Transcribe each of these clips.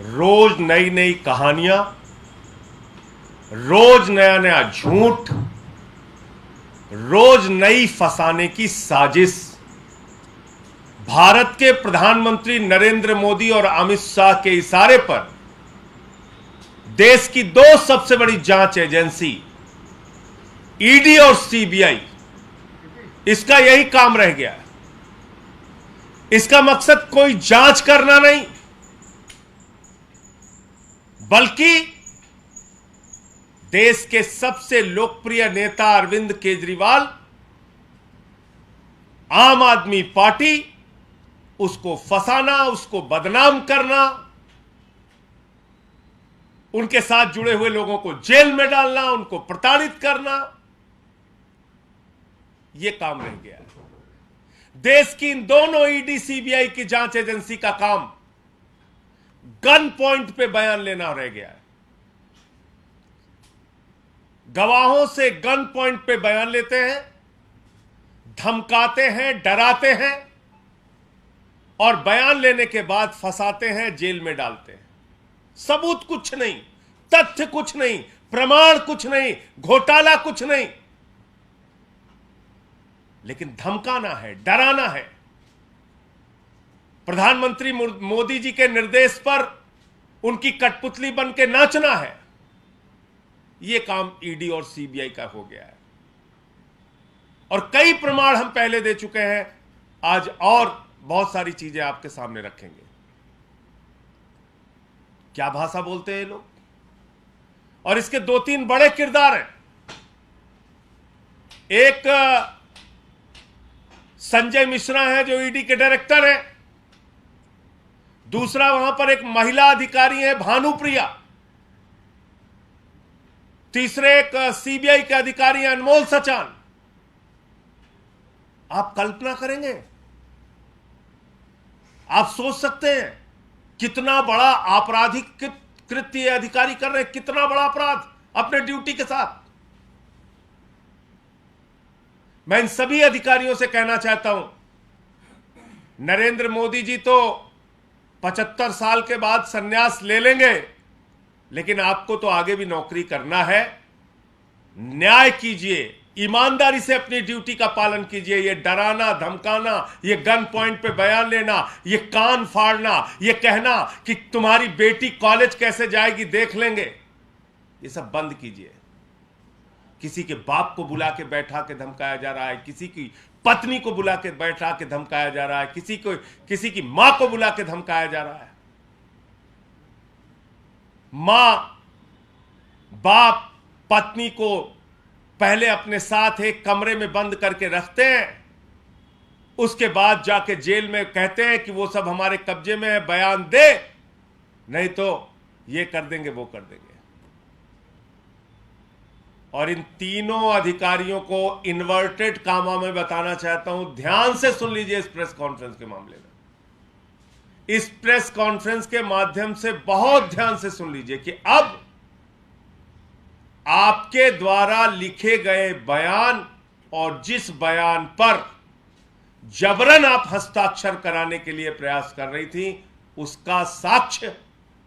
रोज नई नई कहानियां, रोज नया नया झूठ, रोज नई फंसाने की साजिश। भारत के प्रधानमंत्री नरेंद्र मोदी और अमित शाह के इशारे पर देश की दो सबसे बड़ी जांच एजेंसी ईडी और सीबीआई, इसका यही काम रह गया है। इसका मकसद कोई जांच करना नहीं, बल्कि देश के सबसे लोकप्रिय नेता अरविंद केजरीवाल, आम आदमी पार्टी, उसको फंसाना, उसको बदनाम करना, उनके साथ जुड़े हुए लोगों को जेल में डालना, उनको प्रताड़ित करना, यह काम रह गया है। देश की इन दोनों ईडी सीबीआई की जांच एजेंसी का काम गन पॉइंट पे बयान लेना रह गया है। गवाहों से गन पॉइंट पे बयान लेते हैं, धमकाते हैं, डराते हैं और बयान लेने के बाद फंसाते हैं, जेल में डालते हैं। सबूत कुछ नहीं, तथ्य कुछ नहीं, प्रमाण कुछ नहीं, घोटाला कुछ नहीं, लेकिन धमकाना है, डराना है। प्रधानमंत्री मोदी जी के निर्देश पर उनकी कठपुतली बन के नाचना है। यह काम ईडी और सीबीआई का हो गया है और कई प्रमाण हम पहले दे चुके हैं। आज और बहुत सारी चीजें आपके सामने रखेंगे। क्या भाषा बोलते हैं ये लोग, और इसके दो तीन बड़े किरदार हैं। एक संजय मिश्रा है जो ईडी के डायरेक्टर हैं, दूसरा वहां पर एक महिला अधिकारी है भानुप्रिया, तीसरे एक सीबीआई के अधिकारी हैं अनमोल सचान। आप कल्पना करेंगे, आप सोच सकते हैं कितना बड़ा आपराधिक कृत्य अधिकारी कर रहे हैं, कितना बड़ा अपराध अपने ड्यूटी के साथ। मैं इन सभी अधिकारियों से कहना चाहता हूं, नरेंद्र मोदी जी तो 75 साल के बाद संन्यास ले लेंगे, लेकिन आपको तो आगे भी नौकरी करना है। न्याय कीजिए, ईमानदारी से अपनी ड्यूटी का पालन कीजिए। ये डराना, धमकाना, ये गन पॉइंट पे बयान लेना, ये कान फाड़ना, ये कहना कि तुम्हारी बेटी कॉलेज कैसे जाएगी देख लेंगे, ये सब बंद कीजिए। किसी के बाप को बुला के बैठा के धमकाया जा रहा है, किसी की पत्नी को बुला के बैठा के धमकाया जा रहा है, किसी की मां को बुला के धमकाया जा रहा है। मां, बाप पत्नी को पहले अपने साथ एक कमरे में बंद करके रखते हैं, उसके बाद जाके जेल में कहते हैं कि वो सब हमारे कब्जे में है, बयान दे, नहीं तो ये कर देंगे, वो कर देंगे। और इन तीनों अधिकारियों को इन्वर्टेड कामा में बताना चाहता हूं, ध्यान से सुन लीजिए इस प्रेस कॉन्फ्रेंस के मामले में। इस प्रेस कॉन्फ्रेंस के माध्यम से बहुत ध्यान से सुन लीजिए कि अब आपके द्वारा लिखे गए बयान और जिस बयान पर जबरन आप हस्ताक्षर कराने के लिए प्रयास कर रही थी, उसका साक्ष्य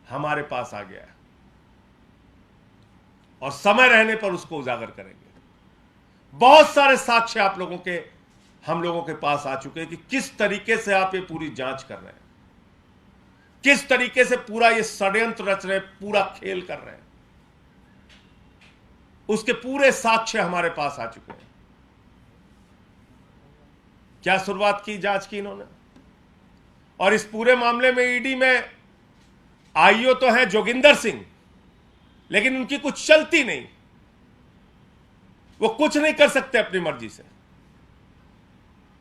हमारे पास आ गया है और समय रहने पर उसको उजागर करेंगे। बहुत सारे साक्ष्य आप लोगों के, हम लोगों के पास आ चुके हैं कि किस तरीके से आप ये पूरी जांच कर रहे हैं, किस तरीके से पूरा ये षड्यंत्र रच रहे हैं, पूरा खेल कर रहे हैं। उसके पूरे साक्ष्य हमारे पास आ चुके हैं। क्या शुरुआत की जांच की इन्होंने, और इस पूरे मामले में ईडी में आईओ तो है जोगिंदर सिंह, लेकिन उनकी कुछ चलती नहीं, वो कुछ नहीं कर सकते अपनी मर्जी से।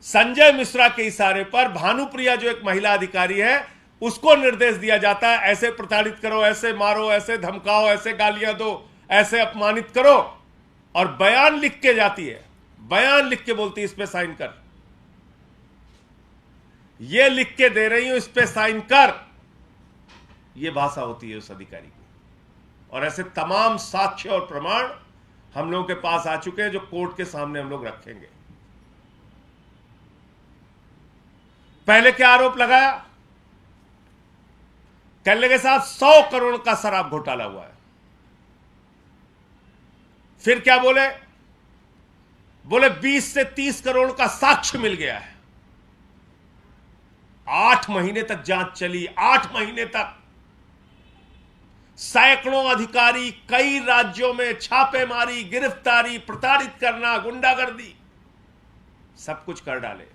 संजय मिश्रा के इशारे पर भानुप्रिया जो एक महिला अधिकारी है, उसको निर्देश दिया जाता है, ऐसे प्रताड़ित करो, ऐसे मारो, ऐसे धमकाओ, ऐसे गालियां दो, ऐसे अपमानित करो, और बयान लिख के जाती है, बयान लिख के बोलती है इस पे साइन कर, ये लिख के दे रही हूं, इस पे साइन कर। ये भाषा होती है उस अधिकारी की। और ऐसे तमाम साक्ष्य और प्रमाण हम लोगों के पास आ चुके हैं, जो कोर्ट के सामने हम लोग रखेंगे। पहले क्या आरोप लगाया, कहने के साथ 100 करोड़ का शराब घोटाला हुआ है। फिर क्या बोले? बोले 20 से 30 करोड़ का साक्ष्य मिल गया है। 8 महीने तक जांच चली, 8 महीने तक सैकड़ों अधिकारी, कई राज्यों में छापेमारी, गिरफ्तारी, प्रताड़ित करना, गुंडागर्दी, सब कुछ कर डाले।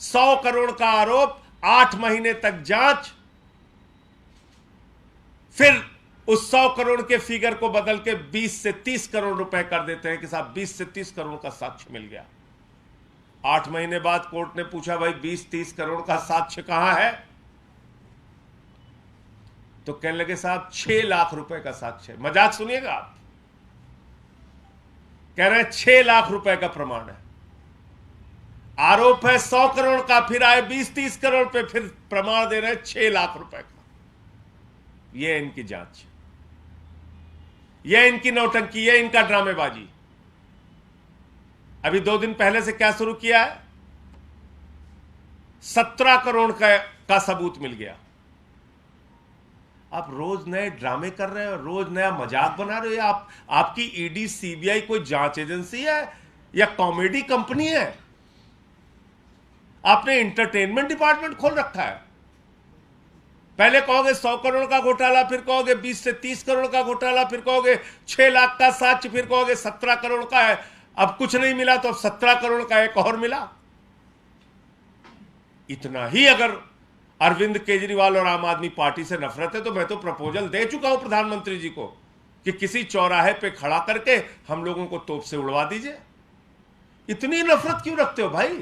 100 करोड़ का आरोप, 8 महीने तक जांच, फिर उस 100 करोड़ के फिगर को बदल के 20 से 30 करोड़ रुपए कर देते हैं कि साहब 20 से 30 करोड़ का साक्ष्य मिल गया। 8 महीने बाद कोर्ट ने पूछा, भाई 20-30 करोड़ का साक्ष्य कहां है? तो कहने लगे साहब 6 लाख रुपए का साक्ष्य। मजाक सुनिएगा आप। कह रहे हैं 6 लाख रुपए का प्रमाण है। आरोप है 100 करोड़ का, फिर आए 20-30 करोड़ पे, फिर प्रमाण दे रहे हैं 6 लाख रुपए का। यह इनकी जांच, यह इनकी नौटंकी, यह इनका ड्रामेबाजी। अभी 2 दिन पहले से क्या शुरू किया है? 17 करोड़ का सबूत मिल गया। आप रोज नए ड्रामे कर रहे हो, रोज नया मजाक बना रहे हो। आपकी ईडी सीबीआई कोई जांच एजेंसी है या कॉमेडी कंपनी है? आपने एंटरटेनमेंट डिपार्टमेंट खोल रखा है। पहले कहोगे 100 करोड़ का घोटाला, फिर कहोगे 20 से 30 करोड़ का घोटाला, फिर कहोगे 6 लाख का साक्ष्य, फिर कहोगे 17 करोड़ का है। अब कुछ नहीं मिला तो अब 17 करोड़ का एक और मिला। इतना ही अगर अरविंद केजरीवाल और आम आदमी पार्टी से नफरत है तो मैं तो प्रपोजल दे चुका हूं प्रधानमंत्री जी को कि किसी चौराहे पे खड़ा करके हम लोगों को तोप से उड़वा दीजिए। इतनी नफरत क्यों रखते हो भाई?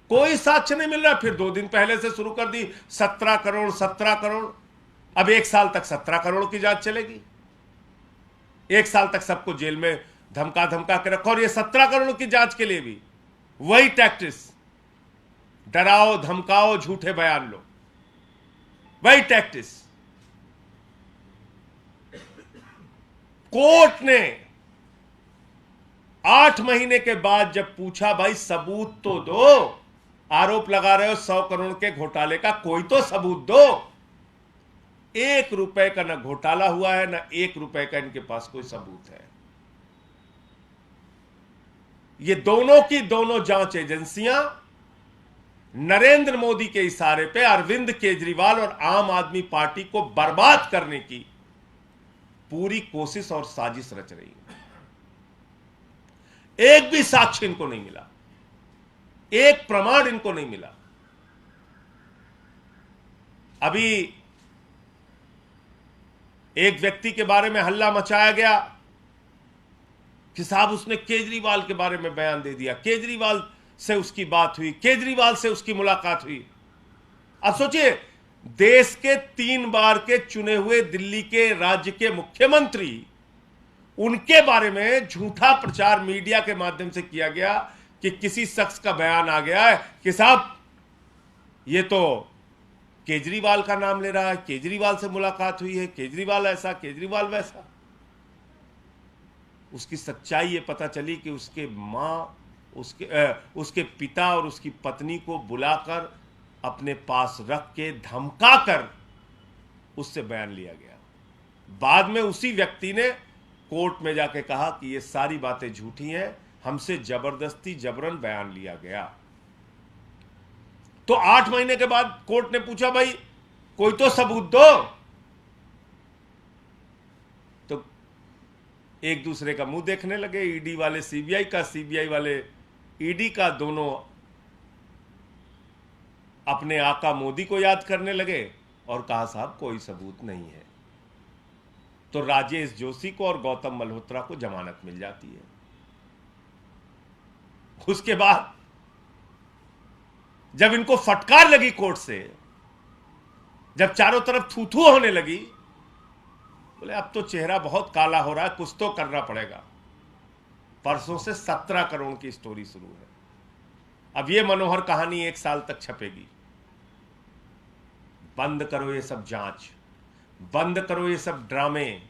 कोई साक्ष्य नहीं मिल रहा। फिर 2 दिन पहले से शुरू कर दी 17 करोड़ 17 करोड़। अब 1 साल तक 17 करोड़ की जांच चलेगी। 1 साल तक सबको जेल में धमका धमका के रखो। और ये 17 करोड़ की जांच के लिए भी वही टैक्टिस, डराओ धमकाओ झूठे बयान लो, वही टैक्टिस। कोर्ट ने 8 महीने के बाद जब पूछा, भाई सबूत तो दो, आरोप लगा रहे हो 100 करोड़ के घोटाले का, कोई तो सबूत दो। 1 रुपए का ना घोटाला हुआ है, ना 1 रुपए का इनके पास कोई सबूत है। ये दोनों की दोनों जांच एजेंसियां नरेंद्र मोदी के इशारे पे अरविंद केजरीवाल और आम आदमी पार्टी को बर्बाद करने की पूरी कोशिश और साजिश रच रही है। एक भी साक्ष्य इनको नहीं मिला, एक प्रमाण इनको नहीं मिला। अभी एक व्यक्ति के बारे में हल्ला मचाया गया कि साहब उसने केजरीवाल के बारे में बयान दे दिया, केजरीवाल से उसकी बात हुई, केजरीवाल से उसकी मुलाकात हुई। अब सोचिए, देश के 3 बार के चुने हुए दिल्ली के राज्य के मुख्यमंत्री, उनके बारे में झूठा प्रचार मीडिया के माध्यम से किया गया कि किसी शख्स का बयान आ गया है कि साहब ये तो केजरीवाल का नाम ले रहा है, केजरीवाल से मुलाकात हुई है, केजरीवाल ऐसा, केजरीवाल वैसा। उसकी सच्चाई ये पता चली कि उसके मां, उसके पिता और उसकी पत्नी को बुलाकर अपने पास रख के धमकाकर उससे बयान लिया गया। बाद में उसी व्यक्ति ने कोर्ट में जाके कहा कि ये सारी बातें झूठी हैं, हमसे जबरदस्ती जबरन बयान लिया गया। तो 8 महीने के बाद कोर्ट ने पूछा, भाई कोई तो सबूत दो। तो एक दूसरे का मुंह देखने लगे, ईडी वाले सीबीआई का, सीबीआई वाले ईडी का, दोनों अपने आका मोदी को याद करने लगे और कहा साहब कोई सबूत नहीं है। तो राजेश जोशी को और गौतम मल्होत्रा को जमानत मिल जाती है। उसके बाद जब इनको फटकार लगी कोर्ट से, जब चारों तरफ थू थू होने लगी, बोले अब तो चेहरा बहुत काला हो रहा है, कुछ तो करना पड़ेगा। परसों से 17 करोड़ की स्टोरी शुरू है। अब ये मनोहर कहानी 1 साल तक छपेगी। बंद करो ये सब जांच, बंद करो ये सब ड्रामे।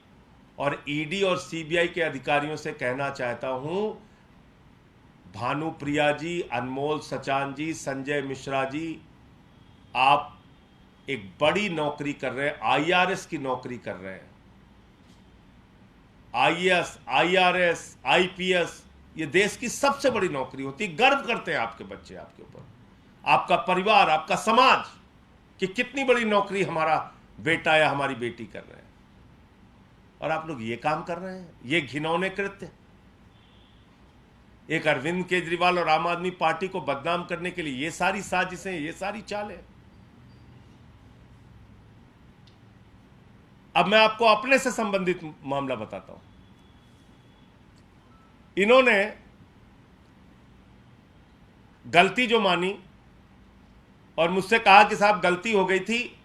और ईडी और सीबीआई के अधिकारियों से कहना चाहता हूं, भानुप्रिया जी, अनमोल सचान जी, संजय मिश्रा जी, आप एक बड़ी नौकरी कर रहे हैं, आईआरएस की नौकरी कर रहे हैं। आईएएस, आईआरएस, आईपीएस, ये देश की सबसे बड़ी नौकरी होती है। गर्व करते हैं आपके बच्चे आपके ऊपर, आपका परिवार, आपका समाज, कि कितनी बड़ी नौकरी हमारा बेटा या हमारी बेटी कर रहे हैं। और आप लोग ये काम कर रहे हैं, ये घिनौने कृत्य। एक अरविंद केजरीवाल और आम आदमी पार्टी को बदनाम करने के लिए ये सारी साजिशें, ये सारी चालें। अब मैं आपको अपने से संबंधित मामला बताता हूं। इन्होंने गलती जो मानी और मुझसे कहा कि साहब गलती हो गई थी,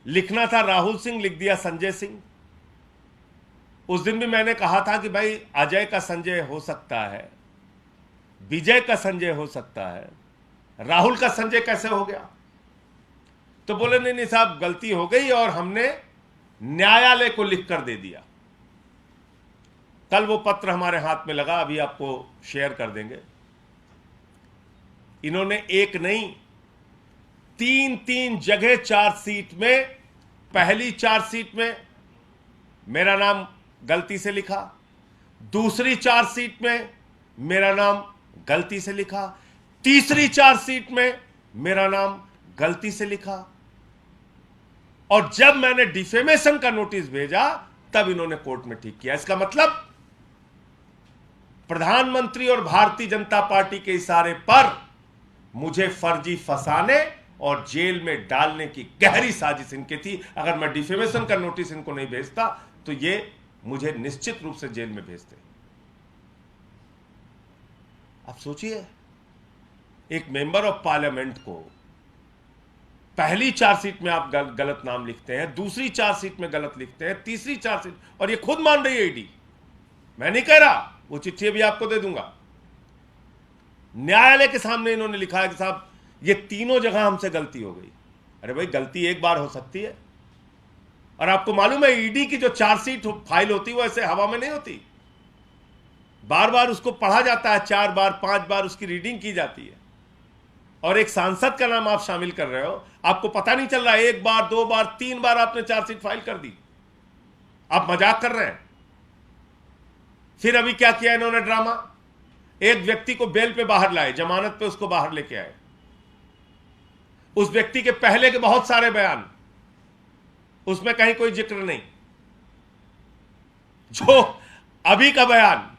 लिखना था राहुल सिंह, लिख दिया संजय सिंह। उस दिन भी मैंने कहा था कि भाई अजय का संजय हो सकता है, विजय का संजय हो सकता है, राहुल का संजय कैसे हो गया? तो बोले नहीं नहीं साहब गलती हो गई और हमने न्यायालय को लिख कर दे दिया। कल वो पत्र हमारे हाथ में लगा, अभी आपको शेयर कर देंगे। इन्होंने एक नहीं, तीन जगह चार्जशीट में, पहली चार्जशीट में मेरा नाम गलती से लिखा, दूसरी चार्जशीट में मेरा नाम गलती से लिखा, तीसरी चार्जशीट में मेरा नाम गलती से लिखा, और जब मैंने डिफेमेशन का नोटिस भेजा तब इन्होंने कोर्ट में ठीक किया। इसका मतलब प्रधानमंत्री और भारतीय जनता पार्टी के इशारे पर मुझे फर्जी फंसाने और जेल में डालने की गहरी साजिश इनकी थी। अगर मैं डिफेमेशन का नोटिस इनको नहीं भेजता तो ये मुझे निश्चित रूप से जेल में भेजते। आप सोचिए, एक मेंबर ऑफ पार्लियामेंट को पहली चार्जशीट में आप गलत नाम लिखते हैं, दूसरी चार्जशीट में गलत लिखते हैं, तीसरी चार्जशीट, और ये खुद मान रही है ईडी। मैं नहीं कह रहा, वो चिट्ठी भी आपको दे दूंगा। न्यायालय के सामने इन्होंने लिखा है कि साहब ये तीनों जगह हमसे गलती हो गई। अरे भाई गलती एक बार हो सकती है, और आपको मालूम है ईडी की जो चार्जशीट फाइल होती है वो ऐसे हवा में नहीं होती, बार बार उसको पढ़ा जाता है, 4 बार 5 बार उसकी रीडिंग की जाती है। और एक सांसद का नाम आप शामिल कर रहे हो, आपको पता नहीं चल रहा है, 1 बार 2 बार 3 बार आपने चार्जशीट फाइल कर दी। आप मजाक कर रहे हैं। फिर अभी क्या किया इन्होंने ड्रामा, एक व्यक्ति को बेल पे बाहर लाए, जमानत पे उसको बाहर लेके आए। उस व्यक्ति के पहले के बहुत सारे बयान, उसमें कहीं कोई जिक्र नहीं। जो अभी का बयान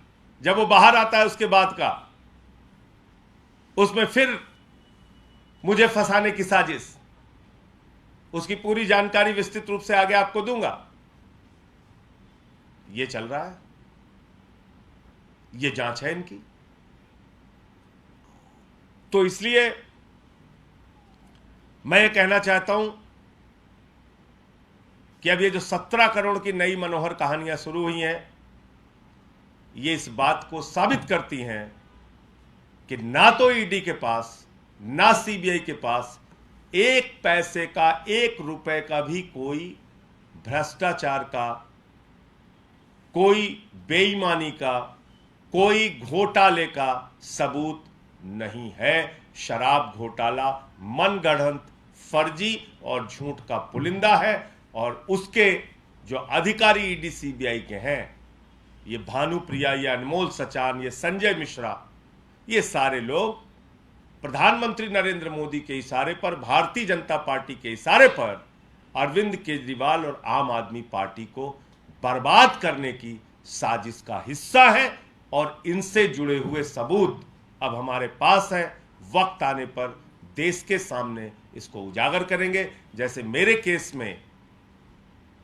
जब वो बाहर आता है उसके बाद का, उसमें फिर मुझे फंसाने की साजिश। उसकी पूरी जानकारी विस्तृत रूप से आगे आपको दूंगा। ये चल रहा है, ये जांच है इनकी। तो इसलिए मैं ये कहना चाहता हूं कि अब ये जो 17 करोड़ की नई मनोहर कहानियां शुरू हुई हैं, ये इस बात को साबित करती हैं कि ना तो ईडी के पास ना सीबीआई के पास 1 पैसे का, 1 रुपए का भी कोई भ्रष्टाचार का, कोई बेईमानी का, कोई घोटाले का सबूत नहीं है। शराब घोटाला मनगढ़ंत, फर्जी और झूठ का पुलिंदा है। और उसके जो अधिकारी ईडी सीबीआई के हैं, ये भानुप्रिया, ये अनमोल सचान, ये संजय मिश्रा, ये सारे लोग प्रधानमंत्री नरेंद्र मोदी के इशारे पर, भारतीय जनता पार्टी के इशारे पर अरविंद केजरीवाल और आम आदमी पार्टी को बर्बाद करने की साजिश का हिस्सा है। और इनसे जुड़े हुए सबूत अब हमारे पास हैं। वक्त आने पर देश के सामने इसको उजागर करेंगे। जैसे मेरे केस में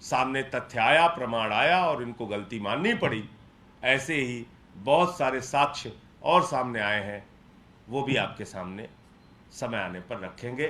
सामने तथ्य आया, प्रमाण आया और इनको गलती माननी पड़ी, ऐसे ही बहुत सारे साक्ष्य और सामने आए हैं, वो भी आपके सामने समय आने पर रखेंगे।